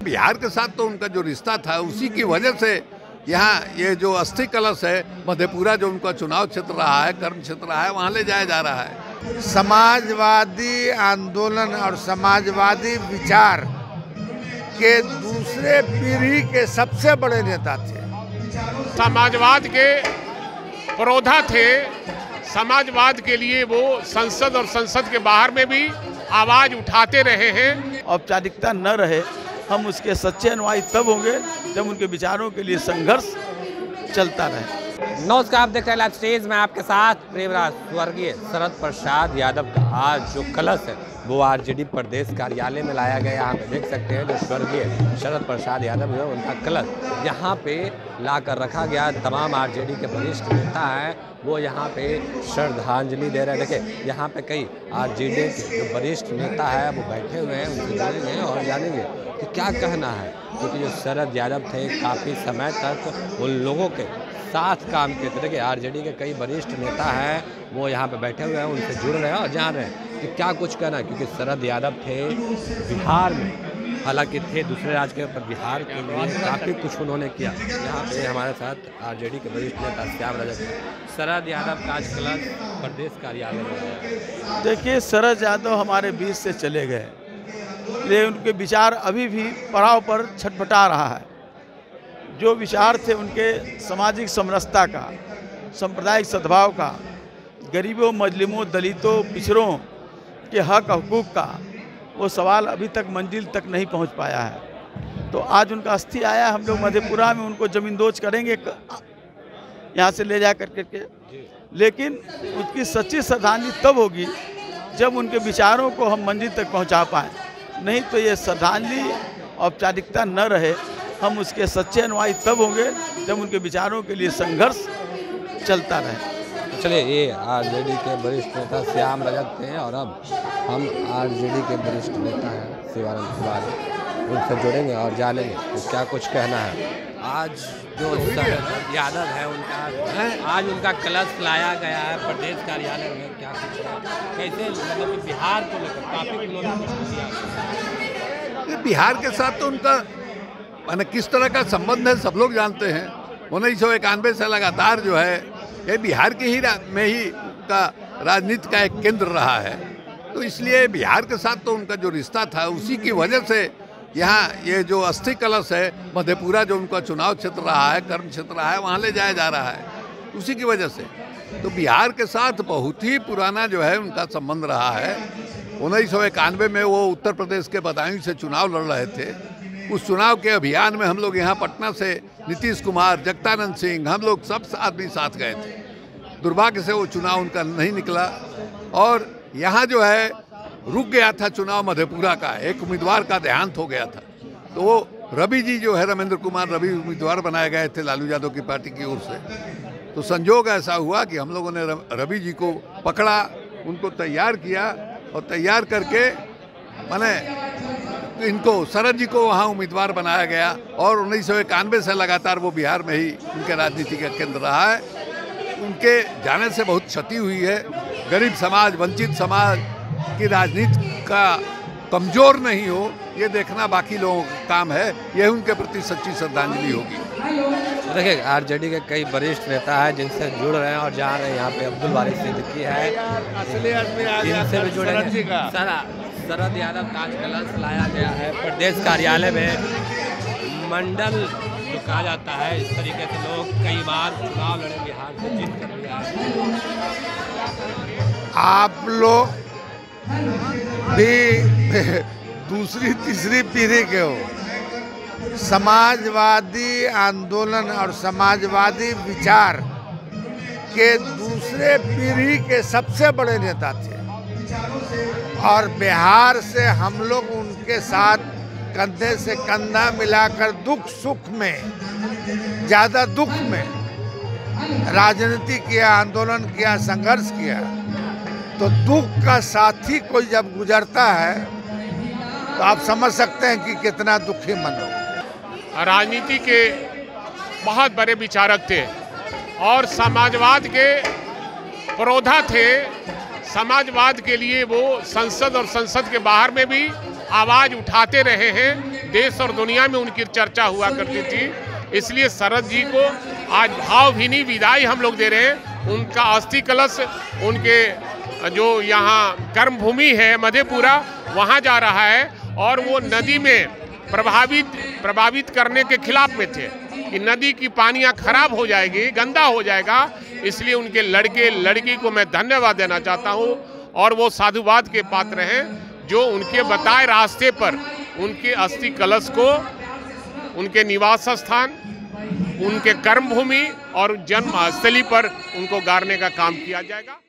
बिहार के साथ तो उनका जो रिश्ता था उसी की वजह से यहाँ ये जो अस्थि कलश है मधेपुरा जो उनका चुनाव क्षेत्र रहा है, कर्म क्षेत्र रहा है, वहाँ ले जाया जा रहा है। समाजवादी आंदोलन और समाजवादी विचार के दूसरे पीढ़ी के सबसे बड़े नेता थे। समाजवाद के पुरोधा थे। समाजवाद के लिए वो संसद और संसद के बाहर में भी आवाज उठाते रहे हैं। औपचारिकता न रहे, हम उसके सच्चे अनुयायी तब होंगे जब उनके विचारों के लिए संघर्ष चलता रहे। नमस्कार, आप देख रहे हैं लाइव स्टेज में आपके साथ प्रेमराज। स्वर्गीय शरद प्रसाद यादव का आज जो कलश है वो आरजेडी प्रदेश कार्यालय में लाया गया। यहाँ पे देख सकते हैं जो स्वर्गीय शरद प्रसाद यादव है उनका कलश यहाँ पे लाकर रखा गया। तमाम आरजेडी के वरिष्ठ नेता हैं वो यहाँ पे श्रद्धांजलि दे रहे हैं। देखिए यहाँ पे कई आरजेडी के जो वरिष्ठ नेता है वो बैठे हुए हैं, उनसे जुड़ेंगे और जानेंगे कि क्या कहना है, क्योंकि जो शरद यादव थे काफ़ी समय तक उन लोगों के साथ काम किए थे। देखिए आरजेडी के कई वरिष्ठ नेता हैं वो यहाँ पे बैठे हुए हैं, उनसे जुड़ रहे हैं और जान रहे हैं कि क्या कुछ कहना है, क्योंकि शरद यादव थे बिहार में, हालांकि थे दूसरे राज्य के, पर बिहार के लिए काफ़ी कुछ उन्होंने किया। यहाँ पे हमारे साथ आरजेडी के वरिष्ठ नेता श्याम रजक। शरद यादव का आज कलश प्रदेश कार्यालय में। देखिए शरद यादव हमारे बीच से चले गए, लेकिन उनके विचार अभी भी पड़ाव पर छटपटा रहा है। जो विचार थे उनके सामाजिक समरसता का, सांप्रदायिक सद्भाव का, गरीबों, मजलूमों, दलितों, पिछड़ों के हक हकूक़ का, वो सवाल अभी तक मंजिल तक नहीं पहुंच पाया है। तो आज उनका अस्थि आया, हम लोग मधेपुरा में उनको ज़मींदोज करेंगे यहाँ से ले जा करके, लेकिन उसकी सच्ची श्रद्धांजलि तब होगी जब उनके विचारों को हम मंजिल तक पहुँचा पाएँ। नहीं तो ये श्रद्धांजलि औपचारिकता न रहे, हम उसके सच्चे अनुयायी तब होंगे जब उनके विचारों के लिए संघर्ष चलता रहे। चलिए, ये आरजेडी के वरिष्ठ नेता श्याम रजक थे और अब हम आरजेडी के वरिष्ठ नेता हैं शिवानंद तिवारी, उनसे जुड़ेंगे और जानेंगे तो क्या कुछ कहना है। आज जो शरद यादव है उनका आज उनका कलश लाया गया है प्रदेश कार्यालय में, क्या कुछ कैसे, मतलब कि बिहार को लेकर काफ़ी उन्होंने कुछ किया। बिहार के साथ तो उनका माने किस तरह का संबंध है सब लोग जानते हैं। 1991 से लगातार जो है ये बिहार के ही में ही का राजनीति का एक केंद्र रहा है। तो इसलिए बिहार के साथ तो उनका जो रिश्ता था उसी की वजह से यहाँ ये जो अस्थि कलश है मधेपुरा जो उनका चुनाव क्षेत्र रहा है, कर्म क्षेत्र रहा है, वहाँ ले जाया जा रहा है उसी की वजह से। तो बिहार के साथ बहुत ही पुराना जो है उनका संबंध रहा है। 1991 में वो उत्तर प्रदेश के बदायूं से चुनाव लड़ रहे थे। उस चुनाव के अभियान में हम लोग यहाँ पटना से नीतीश कुमार, जगदानंद सिंह, हम लोग सब आदमी साथ गए थे। दुर्भाग्य से वो चुनाव उनका नहीं निकला और यहाँ जो है रुक गया था चुनाव मधेपुरा का, एक उम्मीदवार का देहांत हो गया था। तो वो रवि जी जो है, रमेंद्र कुमार रवि उम्मीदवार बनाए गए थे लालू यादव की पार्टी की ओर से। तो संजोग ऐसा हुआ कि हम लोगों ने रवि जी को पकड़ा, उनको तैयार किया और तैयार करके माने इनको शरद जी को वहाँ उम्मीदवार बनाया गया और 1991 से लगातार वो बिहार में ही उनके राजनीति का केंद्र रहा है। उनके जाने से बहुत क्षति हुई है। गरीब समाज, वंचित समाज की राजनीति का कमज़ोर नहीं हो, ये देखना बाकी लोगों का काम है। यह उनके प्रति सच्ची श्रद्धांजलि होगी। देखिए आरजेडी के कई वरिष्ठ नेता हैं जिनसे जुड़ रहे हैं और जा रहे हैं। यहाँ पे अब्दुल वारिस सिद्दीकी है, इनसे भी जुड़ेंगे। शरद यादव का आज कलश लाया गया है प्रदेश कार्यालय में। मंडल जो कहा जाता है, इस तरीके से लोग कई बार चुनाव लड़े, बिहार से जीत कर लिया है। आप लोग भी दूसरी तीसरी पीढ़ी के हो। समाजवादी आंदोलन और समाजवादी विचार के दूसरे पीढ़ी के सबसे बड़े नेता थे और बिहार से हम लोग उनके साथ कंधे से कंधा मिलाकर दुख सुख में, ज़्यादा दुख में राजनीति किया, आंदोलन किया, संघर्ष किया। तो दुख का साथी कोई जब गुजरता है तो आप समझ सकते हैं कि कितना दुखी मन हो। राजनीति के बहुत बड़े विचारक थे और समाजवाद के पुरोधा थे। समाजवाद के लिए वो संसद और संसद के बाहर में भी आवाज़ उठाते रहे हैं। देश और दुनिया में उनकी चर्चा हुआ करती थी। इसलिए शरद जी को आज भावभीनी विदाई हम लोग दे रहे हैं। उनका अस्थि कलश उनके जो यहाँ कर्मभूमि है मधेपुरा, वहाँ जा रहा है और वो नदी में प्रभावित करने के खिलाफ में थे कि नदी की पानियाँ खराब हो जाएगी, गंदा हो जाएगा। इसलिए उनके लड़के लड़की को मैं धन्यवाद देना चाहता हूँ और वो साधुवाद के पात्र हैं जो उनके बताए रास्ते पर उनके अस्थि कलश को उनके निवास स्थान, उनके कर्मभूमि और जन्मस्थली पर उनको गाड़ने का काम किया जाएगा।